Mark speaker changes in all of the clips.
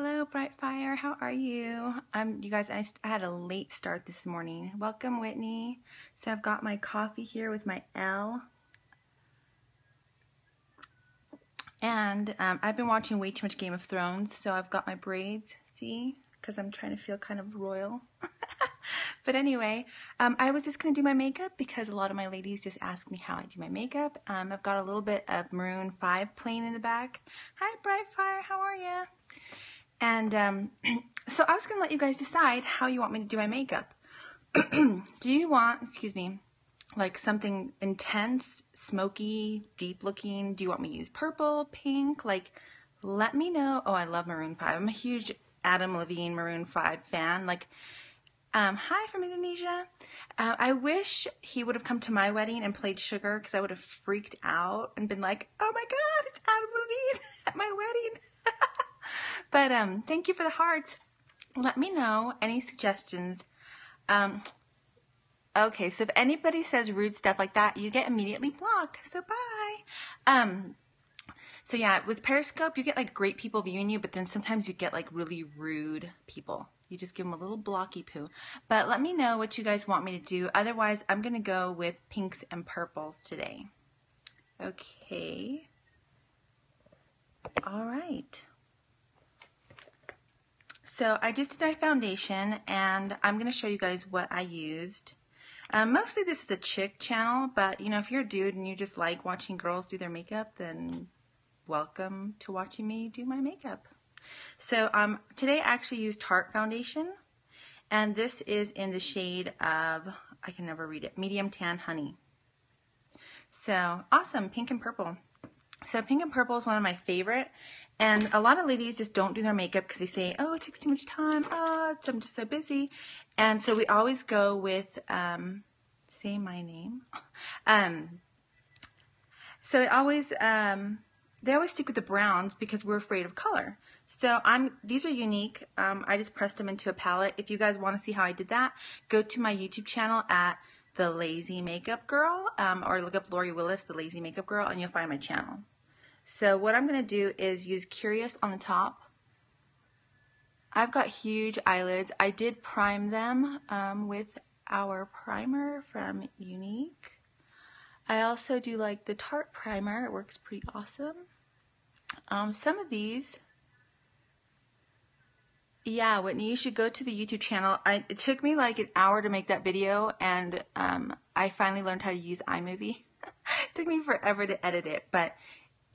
Speaker 1: Hello, Brightfire. How are you? You guys, I had a late start this morning. Welcome, Whitney. So I've got my coffee here with my L. And I've been watching way too much Game of Thrones, so I've got my braids, see? Because I'm trying to feel kind of royal. But anyway, I was just going to do my makeup because a lot of my ladies just ask me how I do my makeup. I've got a little bit of Maroon 5 playing in the back. Hi, Brightfire. How are you? And so I was going to let you guys decide how you want me to do my makeup. Do you want, excuse me, like something intense, smoky, deep looking? Do you want me to use purple, pink? Like, let me know. Oh, I love Maroon 5. I'm a huge Adam Levine Maroon 5 fan. Like, hi from Indonesia. I wish he would have come to my wedding and played Sugar because I would have freaked out and been like, oh my God, it's Adam Levine at my wedding. But thank you for the hearts. Let me know any suggestions. Okay, so if anybody says rude stuff like that, you get immediately blocked. So bye. So yeah, with Periscope, you get like great people viewing you, but then sometimes you get like really rude people. You just give them a little blocky poo. But let me know what you guys want me to do. Otherwise, I'm going to go with pinks and purples today. Okay. All right. So I just did my foundation, and I'm going to show you guys what I used. Mostly this is a chick channel, but you know, if you're a dude and you just like watching girls do their makeup, then welcome to watching me do my makeup. So today I actually used Tarte foundation, and this is in the shade of, I can never read it, Medium Tan Honey. So awesome, pink and purple. So pink and purple is one of my favorite, and a lot of ladies just don't do their makeup because they say, oh, it takes too much time, oh, I'm just so busy. And so we always go with, say my name. So it always, they always stick with the browns because we're afraid of color. So these are unique. I just pressed them into a palette. If you guys want to see how I did that, go to my YouTube channel at The Lazy Makeup Girl, or look up Lori Willis, The Lazy Makeup Girl, and you'll find my channel. So what I'm going to do is use Curious on the top. I've got huge eyelids. I did prime them with our primer from Unique. I also do like the Tarte primer. It works pretty awesome. Some of these, yeah, Whitney, you should go to the YouTube channel. It took me like an hour to make that video, and I finally learned how to use iMovie. It took me forever to edit it, but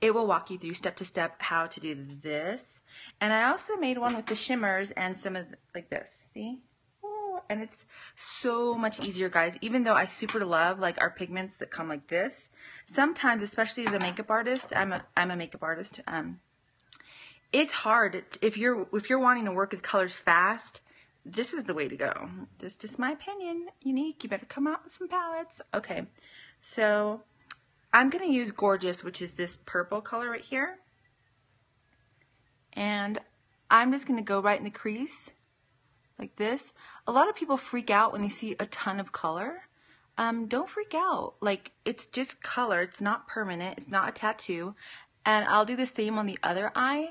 Speaker 1: it will walk you through step to step how to do this. And I also made one with the shimmers and some of like this, see? And it's so much easier, guys. Even though I super love like our pigments that come like this, sometimes, especially as a makeup artist, I'm a makeup artist. It's hard if you're wanting to work with colors fast. This is the way to go. This is just my opinion. Unique. You better come out with some palettes. Okay, so I'm going to use Gorgeous, which is this purple color right here. And I'm just going to go right in the crease like this. A lot of people freak out when they see a ton of color. Don't freak out. Like, it's just color. It's not permanent. It's not a tattoo. And I'll do the same on the other eye.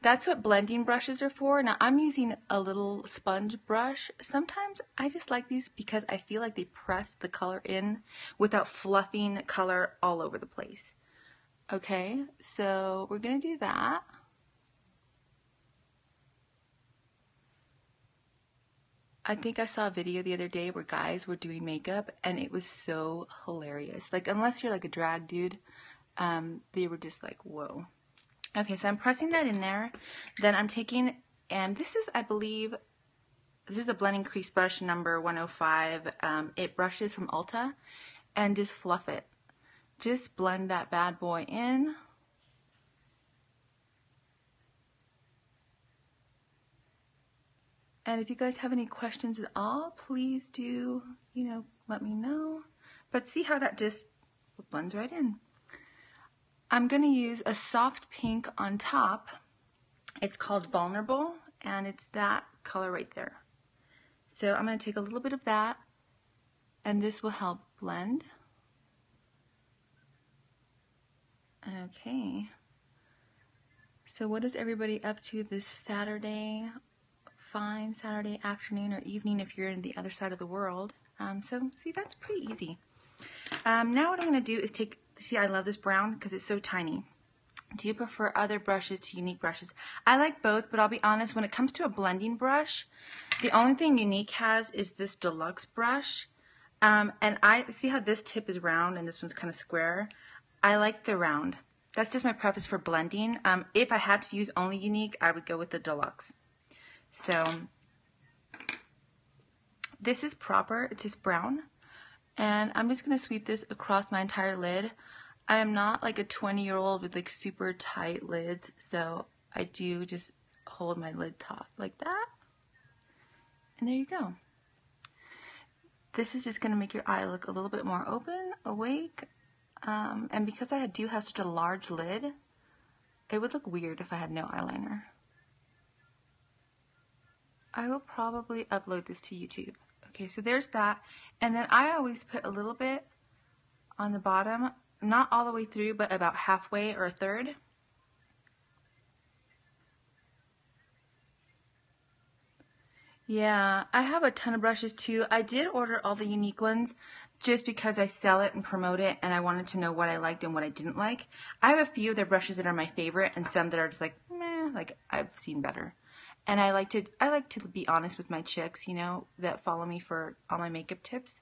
Speaker 1: That's what blending brushes are for. Now, I'm using a little sponge brush. Sometimes I just like these because I feel like they press the color in without fluffing color all over the place. Okay, so we're going to do that. I think I saw a video the other day where guys were doing makeup, and it was so hilarious. Like, unless you're like a drag dude, they were just like, whoa. Okay, so I'm pressing that in there. Then I'm taking, and this is, I believe, this is the blending crease brush number 105. It brushes from Ulta, and just fluff it. Just blend that bad boy in. And if you guys have any questions at all, please do, you know, let me know. But see how that just blends right in. I'm going to use a soft pink on top. It's called Vulnerable, and it's that color right there. So I'm going to take a little bit of that, and this will help blend. Okay. So what is everybody up to this Saturday? Fine Saturday afternoon or evening if you're in the other side of the world. So see, that's pretty easy. Now what I'm going to do is see, I love this brown because it's so tiny. Do you prefer other brushes to Unique brushes? I like both, but I'll be honest, when it comes to a blending brush, the only thing Unique has is this deluxe brush. And I see how this tip is round and this one's kind of square. I like the round. That's just my preference for blending. If I had to use only Unique, I would go with the deluxe. So this is proper, it's just brown. And I'm just gonna sweep this across my entire lid. I am not like a 20-year-old with like super tight lids, so I do just hold my lid taut like that. And there you go. This is just gonna make your eye look a little bit more open, awake. And because I do have such a large lid, it would look weird if I had no eyeliner. I will probably upload this to YouTube. Okay, so there's that. And then I always put a little bit on the bottom, not all the way through, but about halfway or a third. Yeah, I have a ton of brushes too. I did order all the Unique ones just because I sell it and promote it, and I wanted to know what I liked and what I didn't like. I have a few of their brushes that are my favorite and some that are just like, meh, like I've seen better. And I like to be honest with my chicks, you know, that follow me for all my makeup tips.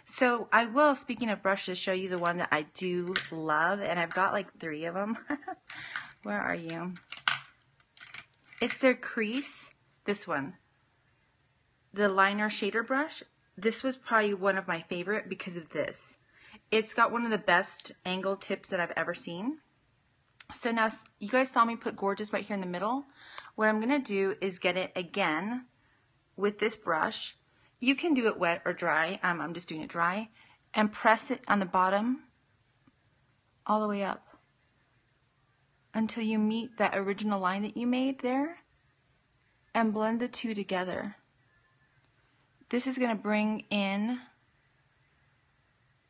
Speaker 1: So I will, speaking of brushes, show you the one that I do love, and I've got like 3 of them. Where are you? It's their crease, this one. The liner shader brush. This was probably one of my favorite because of this. It's got one of the best angle tips that I've ever seen. So now you guys saw me put Gorgeous right here in the middle. What I'm gonna do is get it again with this brush. You can do it wet or dry. I'm just doing it dry, and press it on the bottom all the way up until you meet that original line that you made there, and blend the two together. This is going to bring in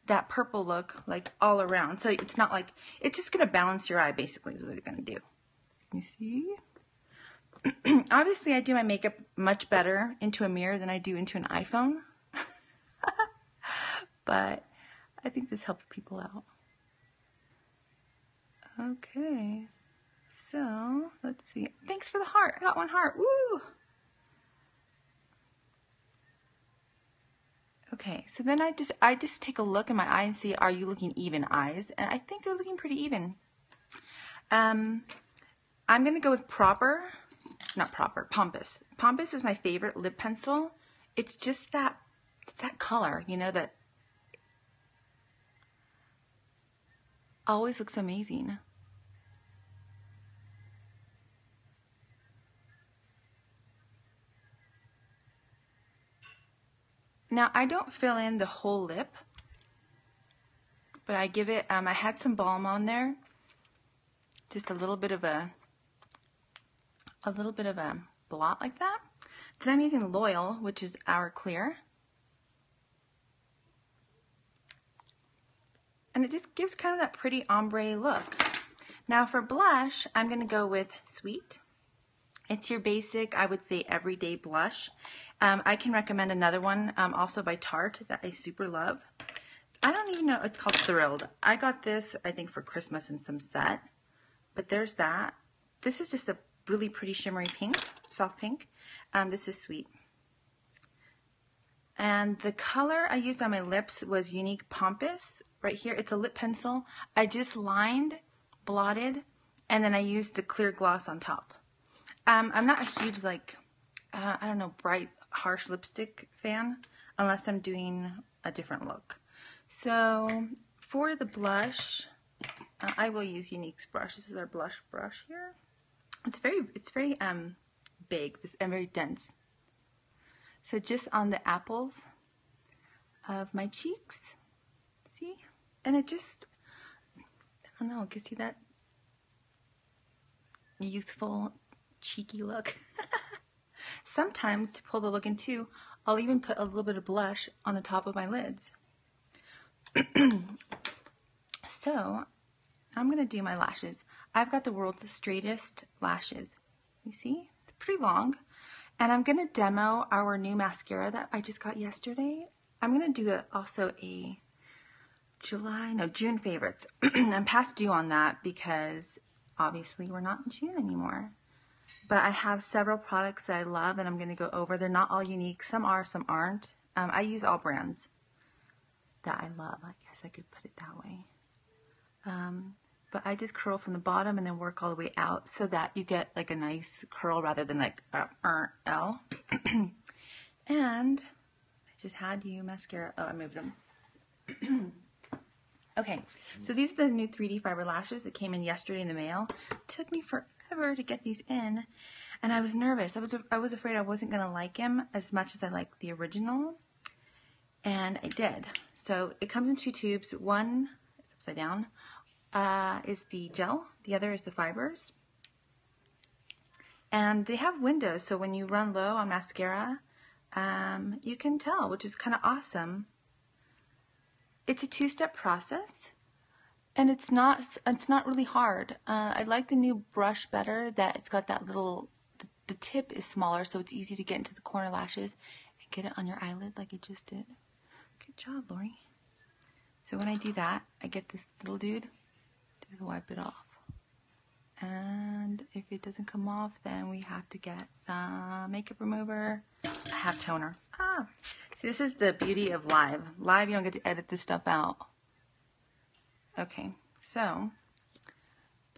Speaker 1: that purple look like all around. So it's not like, it's just going to balance your eye basically is what it's going to do. You see? Obviously I do my makeup much better into a mirror than I do into an iPhone. But I think this helps people out. Okay. So let's see. Thanks for the heart. I got 1 heart. Woo! Okay, so then I just take a look in my eye and see, are you looking even eyes? And I think they're looking pretty even. I'm gonna go with Pompous. Pompous is my favorite lip pencil. It's just that, it's that color, you know, that always looks amazing. Now, I don't fill in the whole lip, but I give it, I had some balm on there, just a little bit of a blot like that. Then I'm using Loyal, which is Hour Clear. And it just gives kind of that pretty ombre look. Now for blush, I'm gonna go with Sweet. It's your basic, I would say, everyday blush. I can recommend another one, also by Tarte, that I super love. I don't even know, it's called Thrilled. I got this, I think, for Christmas in some set. But there's that. This is just a really pretty shimmery pink, soft pink. This is Sweet. And the color I used on my lips was Unique Pompous. Right here, it's a lip pencil. I just lined, blotted, and then I used the clear gloss on top. I'm not a huge, like, I don't know, bright, harsh lipstick fan, unless I'm doing a different look. So for the blush, I will use Unique's brush. This is our blush brush here. It's very big and very dense. So just on the apples of my cheeks, see? And it just, I don't know, it gives you that youthful, cheeky look. Sometimes, to pull the look in too, I'll even put a little bit of blush on the top of my lids. So I'm gonna do my lashes. I've got the world's straightest lashes. You see? They're pretty long. And I'm gonna demo our new mascara that I just got yesterday. I'm gonna do also a June favorites. I'm past due on that because obviously we're not in June anymore. But I have several products that I love and I'm gonna go over. They're not all unique. Some are, some aren't. I use all brands that I love. I guess I could put it that way. But I just curl from the bottom and then work all the way out so that you get like a nice curl rather than like a L. And I just had you mascara. Oh, I moved them. Okay, so these are the new 3D fiber lashes that came in yesterday in the mail. It took me forever to get these in, and I was nervous. I was afraid I wasn't gonna like them as much as I liked the original, and I did. So it comes in 2 tubes. One is upside down. Is the gel, the other is the fibers. And they have windows, so when you run low on mascara, you can tell, which is kind of awesome. It's a 2-step process, and it's not really hard. I like the new brush better, that it's got that little, the tip is smaller, so it's easy to get into the corner lashes and get it on your eyelid like I just did. Good job, Lori. So when I do that, I get this little dude. Just wipe it off, and if it doesn't come off, then we have to get some makeup remover. I have toner. See, this is the beauty of live. Live, you don't get to edit this stuff out. Okay, so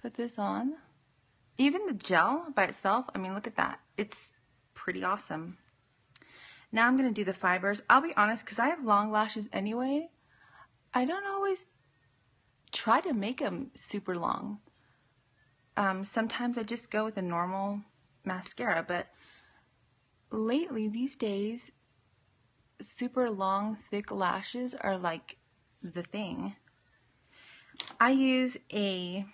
Speaker 1: put this on. Even the gel by itself, I mean, look at that. It's pretty awesome. Now I'm gonna do the fibers. I'll be honest, because I have long lashes anyway, I don't always try to make them super long. Sometimes I just go with a normal mascara, but lately, these days, super long, thick lashes are like the thing. I use a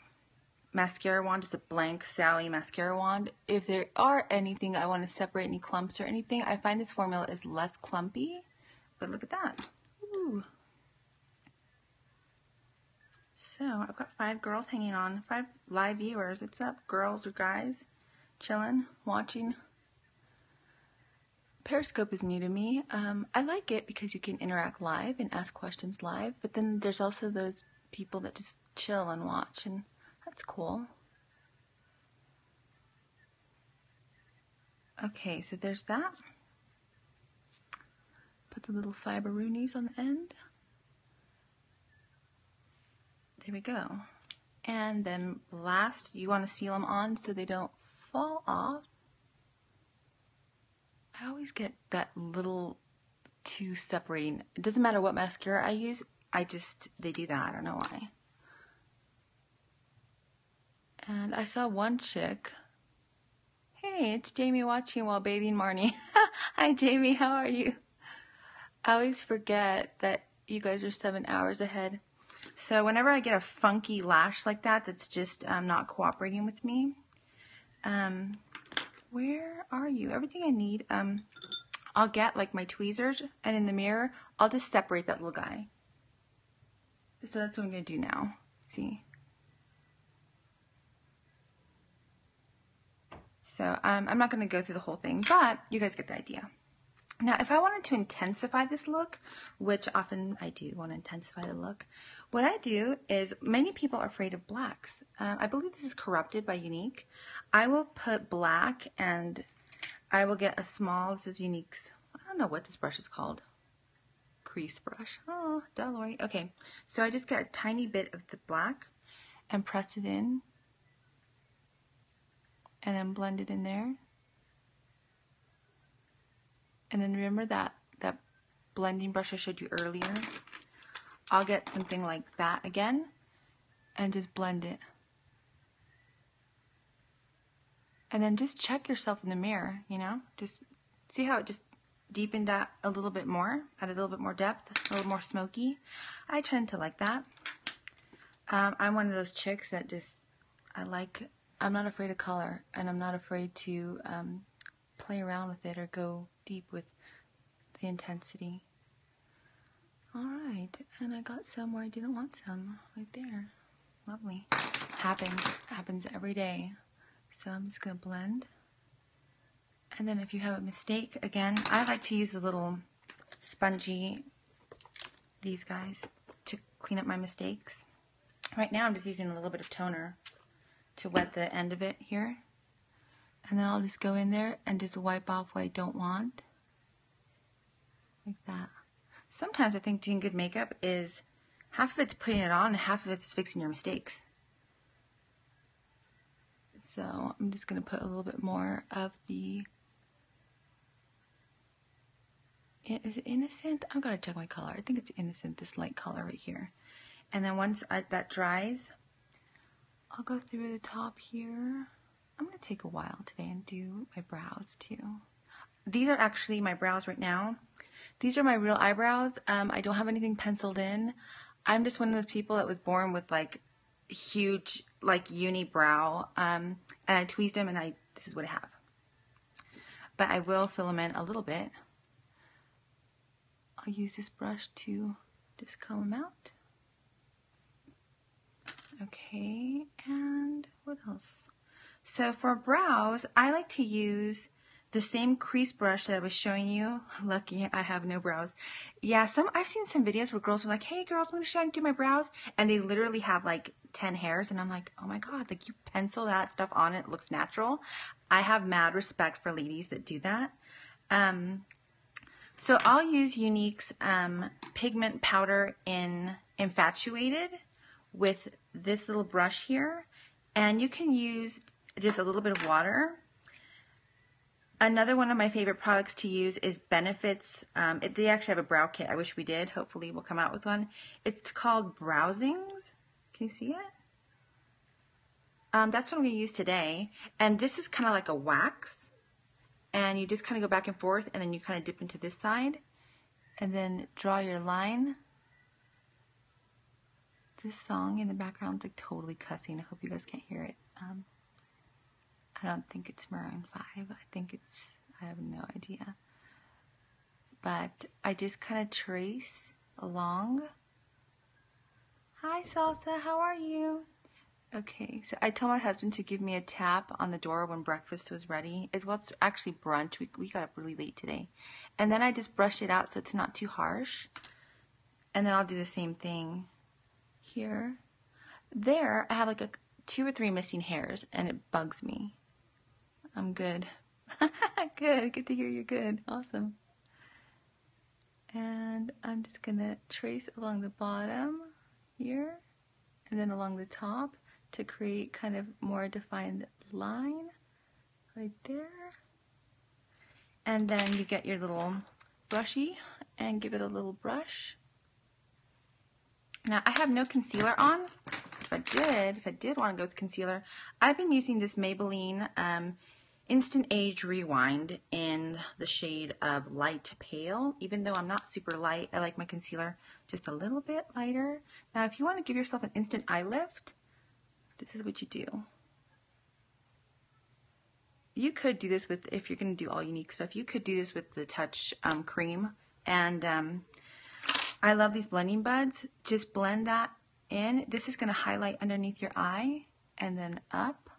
Speaker 1: mascara wand, just a blank Sally mascara wand. If there are anything I want to separate, any clumps or anything, I find this formula is less clumpy, but look at that. Ooh. So I've got 5 girls hanging on, 5 live viewers. What's up, girls or guys? Chilling, watching. Periscope is new to me. I like it because you can interact live and ask questions live, but then there's also those people that just chill and watch, and that's cool. Okay, so there's that. Put the little fiber-roonies on the end. There we go. And then last, you want to seal them on so they don't fall off. I always get that little too separating. It doesn't matter what mascara I use, they do that. I don't know why. And I saw one chick. Hey, it's Jamie watching while bathing Marnie. Hi Jamie, how are you? I always forget that you guys are 7 hours ahead. So whenever I get a funky lash like that that's just not cooperating with me, where are you? Everything I need, I'll get like my tweezers, and in the mirror, I'll just separate that little guy. So that's what I'm going to do now. See? So I'm not going to go through the whole thing, but you guys get the idea. Now, if I wanted to intensify this look, which often I do want to intensify the look, what I do is, many people are afraid of blacks. I believe this is Corrupted by Unique. I will put black, and I will get a small, this is Unique's, I don't know what this brush is called. Crease brush. Oh, duh, Lori. Okay, so I just get a tiny bit of the black and press it in, and then blend it in there. And then remember that blending brush I showed you earlier? I'll get something like that again and just blend it. And then just check yourself in the mirror, you know? Just see how it just deepened that a little bit more, added a little bit more depth, a little more smoky. I tend to like that. I'm one of those chicks that just, I'm not afraid of color, and I'm not afraid to play around with it or go deep with the intensity. Alright, and I got some where I didn't want some, right there. Lovely. Happens every day. So I'm just gonna blend. And then if you have a mistake, again, I like to use the little spongy, these guys, to clean up my mistakes. Right now I'm just using a little bit of toner to wet the end of it here. And then I'll just go in there and just wipe off what I don't want. Like that. Sometimes I think doing good makeup is half of it's putting it on and half of it's fixing your mistakes. So I'm just going to put a little bit more of the, is it Innocent? I'm going to check my color. I think it's Innocent, this light color right here. And then once that dries, I'll go through the top here. I'm going to take a while today and do my brows too. These are actually my brows right now. These are my real eyebrows. I don't have anything penciled in. I'm just one of those people that was born with like huge like unibrow, and I tweezed them and this is what I have. But I will fill them in a little bit. I'll use this brush to just comb them out. Okay, and what else? So for brows, I like to use the same crease brush that I was showing you. Lucky I have no brows. Yeah, I've seen some videos where girls are like, hey girls, I'm gonna show you how to do my brows, and they literally have like 10 hairs, and I'm like, oh my god, like you pencil that stuff on, it looks natural. I have mad respect for ladies that do that. So I'll use Younique's pigment powder in Infatuated with this little brush here, and you can use just a little bit of water. Another one of my favorite products to use is Benefit's. They actually have a brow kit. I wish we did. Hopefully we'll come out with one. It's called Browsings. Can you see it? That's what I'm going to use today. And this is kind of like a wax. And you just kind of go back and forth, and then you kind of dip into this side. And then draw your line. This song in the background is like totally cussing. I hope you guys can't hear it. I don't think it's Maroon 5. I have no idea. But I just kind of trace along. Hi Salsa, how are you? Okay, so I told my husband to give me a tap on the door when breakfast was ready. It's actually brunch. We got up really late today. And then I just brush it out so it's not too harsh. And then I'll do the same thing here. There, I have like 2 or 3 missing hairs, and it bugs me. I'm good. Good to hear you're good. Awesome. And I'm just gonna trace along the bottom here, and then along the top to create kind of more defined line right there. And then you get your little brushy and give it a little brush. Now I have no concealer on. If I did want to go with concealer, I've been using this Maybelline Instant Age Rewind in the shade of Light Pale. Even though I'm not super light, I like my concealer just a little bit lighter. Now if you want to give yourself an instant eye lift, this is what you do. You could do this with, if you're going to do all Younique stuff, you could do this with the Touch cream. And I love these blending buds. Just blend that in. This is going to highlight underneath your eye and then up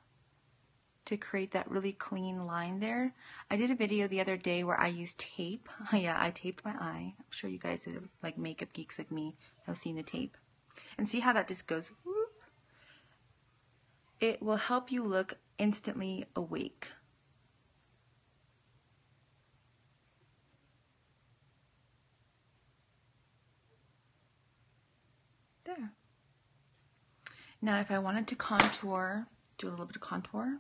Speaker 1: to create that really clean line there. I did a video the other day where I used tape. Yeah, I taped my eye. I'm sure you guys that are like makeup geeks like me have seen the tape. And see how that just goes whoop. It will help you look instantly awake. There. Now if I wanted to contour, do a little bit of contour,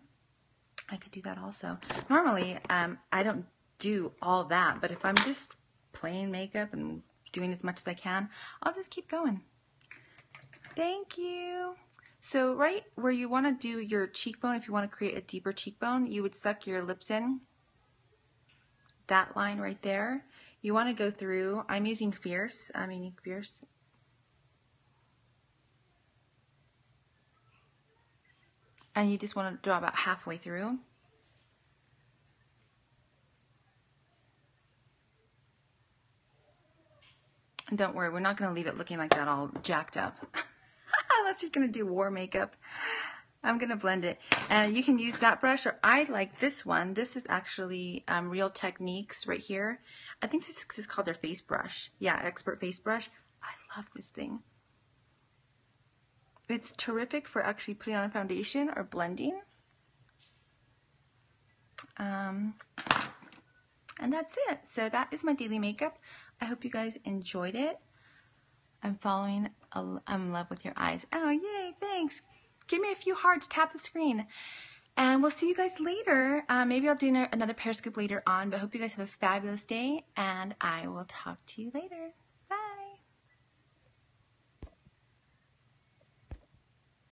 Speaker 1: I could do that also. Normally, I don't do all that, but if I'm just playing makeup and doing as much as I can, I'll just keep going. Thank you. So right where you want to do your cheekbone, if you want to create a deeper cheekbone, you would suck your lips in. That line right there. You want to go through, I'm using Fierce, Younique Fierce. And you just want to draw about halfway through. And don't worry, we're not going to leave it looking like that all jacked up. Unless you're going to do war makeup. I'm going to blend it. And you can use that brush, or I like this one. This is actually Real Techniques right here. I think this is called their face brush. Yeah, Expert Face Brush. I love this thing. It's terrific for actually putting on a foundation or blending. And that's it. So that is my daily makeup. I hope you guys enjoyed it. I'm following I'm in love with your eyes. Oh, yay, thanks. Give me a few hearts, tap the screen. And we'll see you guys later. Maybe I'll do another Periscope later on, but I hope you guys have a fabulous day, and I will talk to you later.